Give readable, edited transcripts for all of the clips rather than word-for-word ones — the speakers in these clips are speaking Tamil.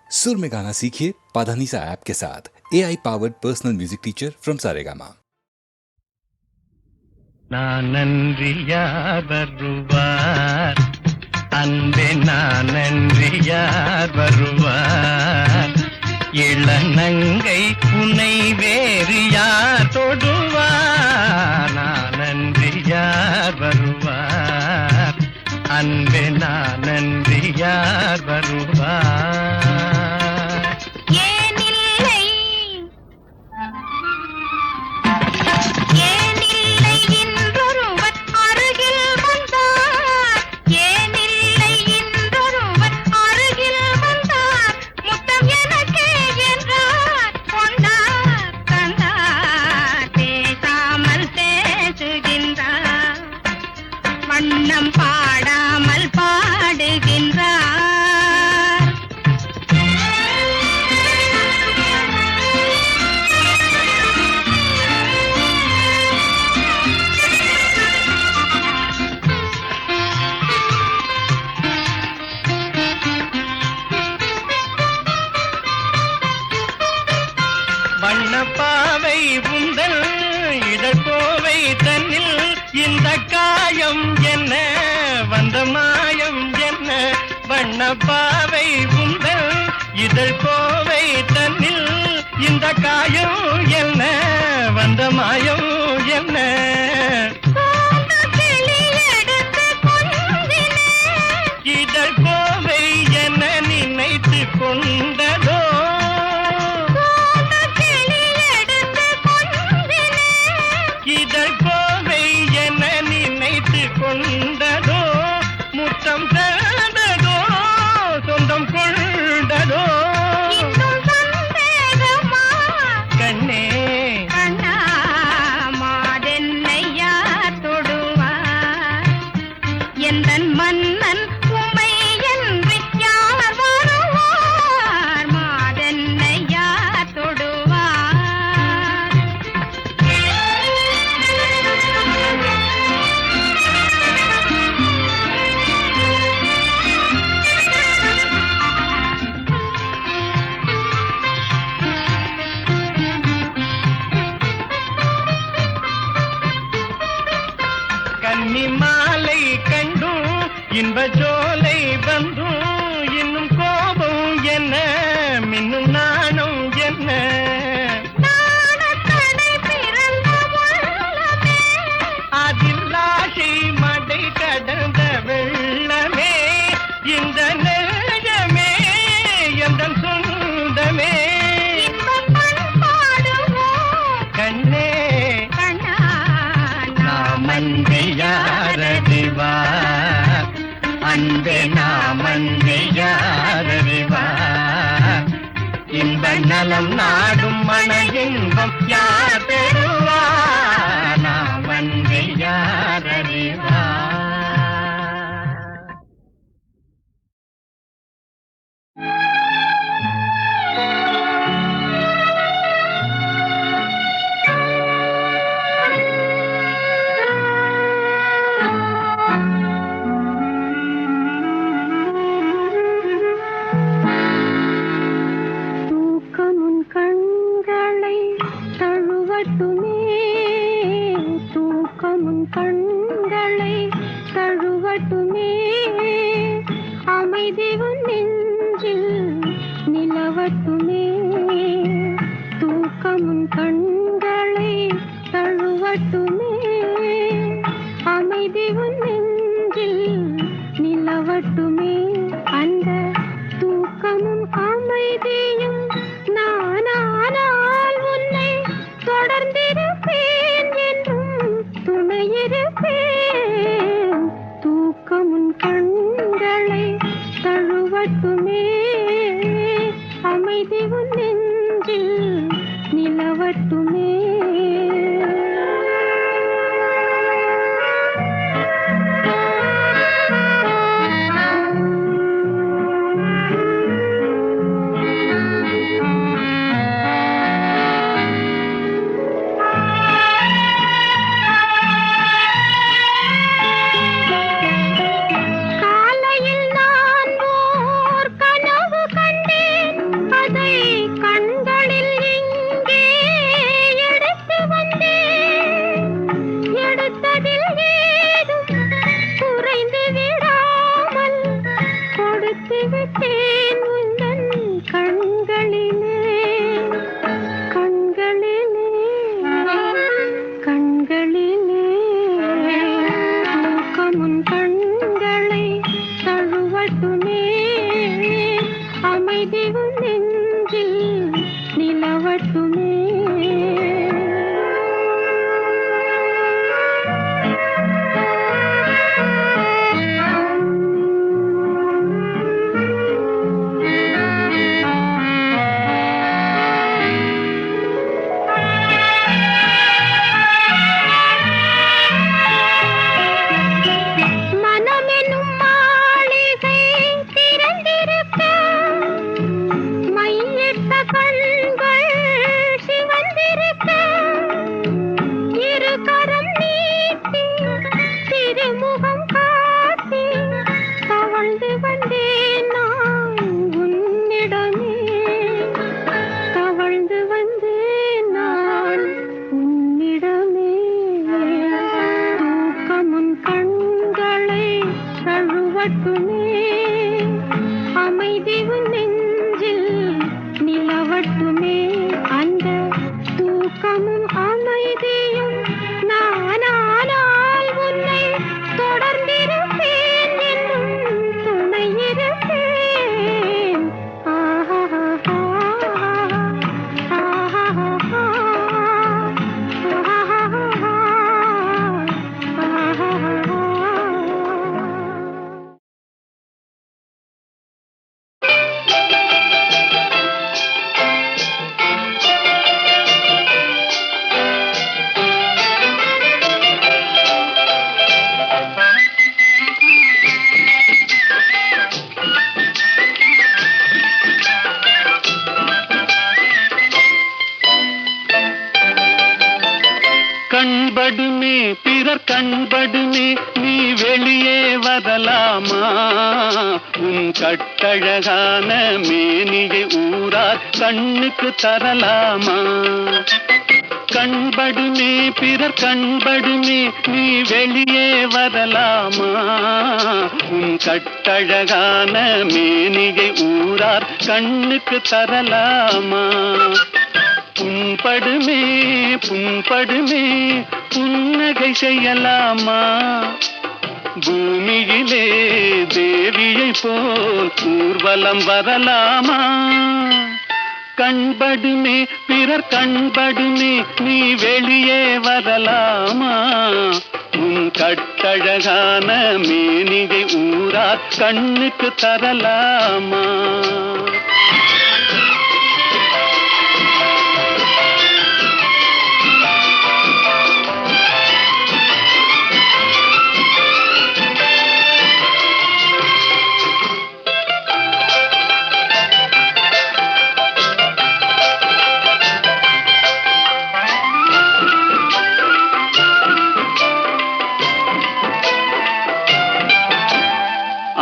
सुर में गाना सीखिए पाधानीसा ऐप के साथ। AI powered personal music teacher from Saregama. நானன்றியார் வருவார் அன்பே நானன்றியார் வருவார் இளநங்கை உன்னை வேறு யார் தொடுவார் நானன்றியார் வருவார் அன்பே நானன்றியார் வருவார் வண்ணப்பாவை உந்தல் இடக்கோவை தன்னில் இந்த காயம் என்ன வந்த மாயம் என்ன வண்ணப்பாவை உந்தல் இதழ்கோவை தன்னில் இந்த காயம் என்ன வந்த மாயம் என்ன இதழ்கோவை என்ன நினைத்து கொண்டதோ இதழ்கோவை என நினைத்து கொண்டதோ முத்தம் தந்ததோ சொந்தம் கொண்டதோ கண்ணே மாதென்னையா தொடுவார் எந்தன் மன்னன் உமை என்று யார் வருவார் மாதென்னையா தொடுவார் கன்னி மாலை கண்டும் இன்ப ஜோலை வந்தும் இன்னும் கோபம் என்ன மின்னும் நாணம் என்ன அதில் ஆசை மடை கடந்த வெள்ளமே இந்த நெஞ்சமே எந்தன் சொந்தமே கண்ணே நாமன்றியாரறிவார் அன்பே நாமன்றியாரறிவார் இன்ப நலம் நாடும் மன இன்பம் யார் பெறுவார் நாமன்றியாரறிவார் கண்களை தழுவட்டுமே அமைதி உன் நெஞ்சில் நிலவட்டுமே தூக்கமுன் கண்களை தழுவட்டுமே அமைதி உன் நெஞ்சில் நிலவட்டுமே அந்த தூக்கமும் அமைதியும் நானானால் உன்னை தொடர்ந்திருப்பேன் என்றும் துணையிருப்பேன் தூக்கமுன் கண்களை தழுவட்டுமே அமைதி உன் நெஞ்சில் நிலவட்டும் பிறர் கண்படுமே நீ வெளியே வரலாமா உன் கட்டழகான மேனியை ஊரார் கண்ணுக்கு தரலாமா கண்படுமே பிறர் கண்படுமே நீ வெளியே வரலாமா உன் கட்டழகான மேனியை ஊரார் கண்ணுக்கு தரலாமா புண்படுமே புண்படுமே புன்னகை செய்யலாமா பூமியிலே தேவியை போல் ஊர்வலம் வரலாமா கண்படுமே பிறர் கண்படுமே நீ வெளியே வரலாமா உன் கட்டழகான மேனிகை ஊரார் கண்ணுக்கு தரலாமா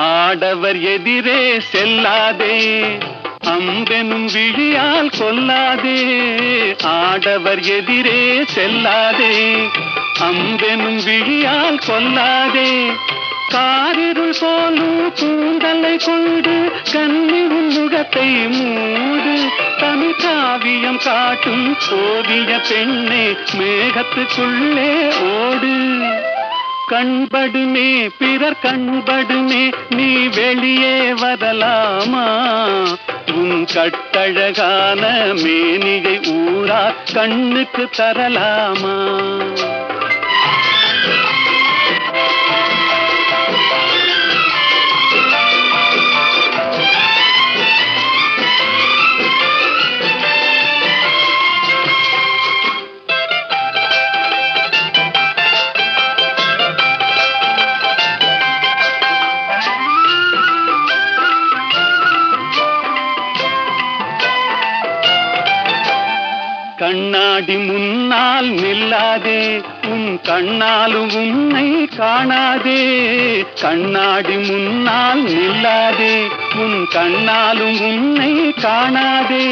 ஆடவர் எதிரே செல்லாதே அம்பெனும் விழியால் கொல்லாதே ஆடவர் எதிரே செல்லாதே அம்பெனும் விழியால் கொல்லாதே காரிருள் போலும் கூந்தலை கொண்டு கன்னி முகத்தை மூடு தமிழ் காவியம் காட்டும் ஓவிய பெண்ணே மேகத்துக்குள்ளே ஓடு கண்படுமே பிறர் கண்படுமே நீ வெளியே வரலாமா உன் கட்டழகான மேனிகை ஊரார் கண்ணுக்கு தரலாமா கண்ணாடி முன்னால் நில்லாதே உன் கண்ணாலும் உன்னை காணாதே கண்ணாடி முன்னால் நில்லாதே உன் கண்ணாலும் உன்னை காணாதே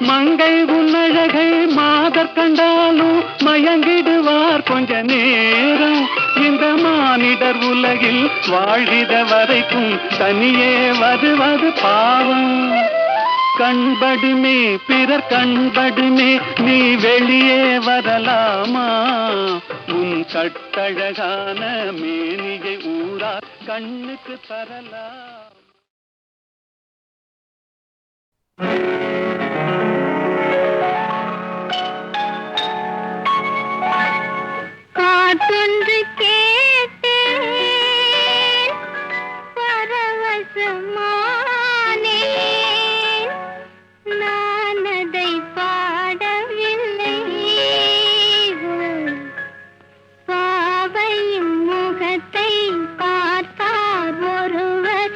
மங்கை உன்னழகை மாதர் கண்டாலும் மயங்கிடுவார் கொஞ்ச நேரம் இந்த மானிடர் உலகில் வாழ்கிற வரைக்கும் தனியே வருவது பாவம் கண்படுமே பிறர் கண்படுமே நீ வெளியே வரலாமா உன் கட்டழகான மேனிகை ஊரார் கண்ணுக்கு தரலாம் காற்றொன்று கேட்டேன் பரவசமானேன் நான் அதை பாடவில்லை பாவையின் முகத்தை பார்த்தார் ஒருவர்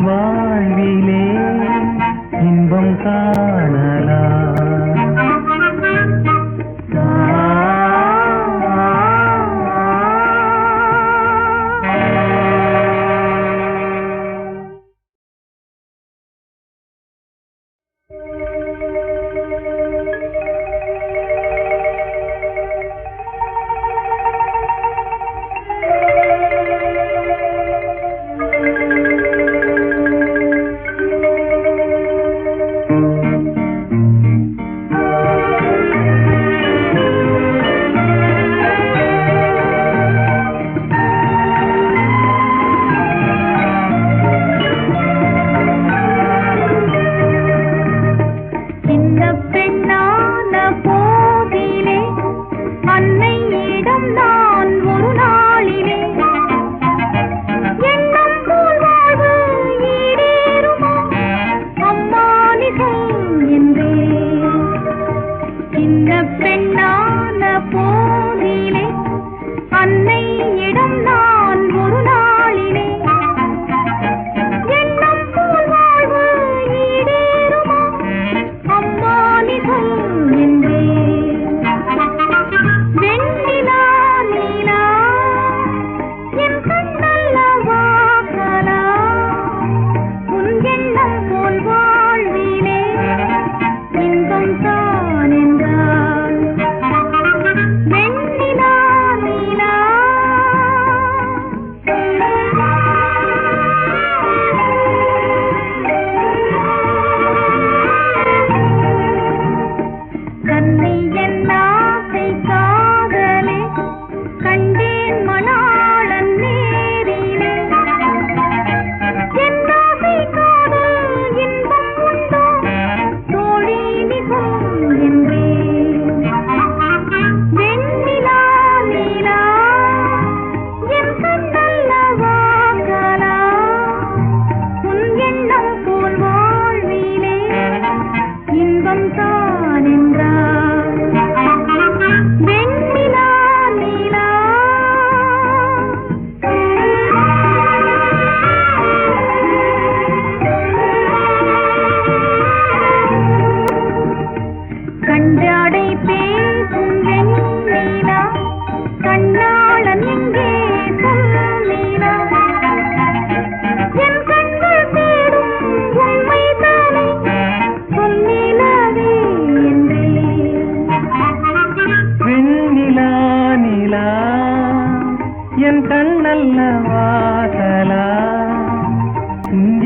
வாழ்விலே இன்பம் காணலாம்.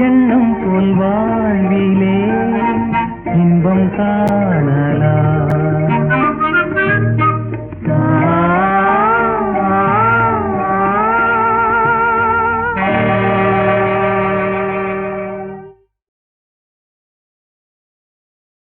எண்ணம் போல் வாழ்விலே இன்பம்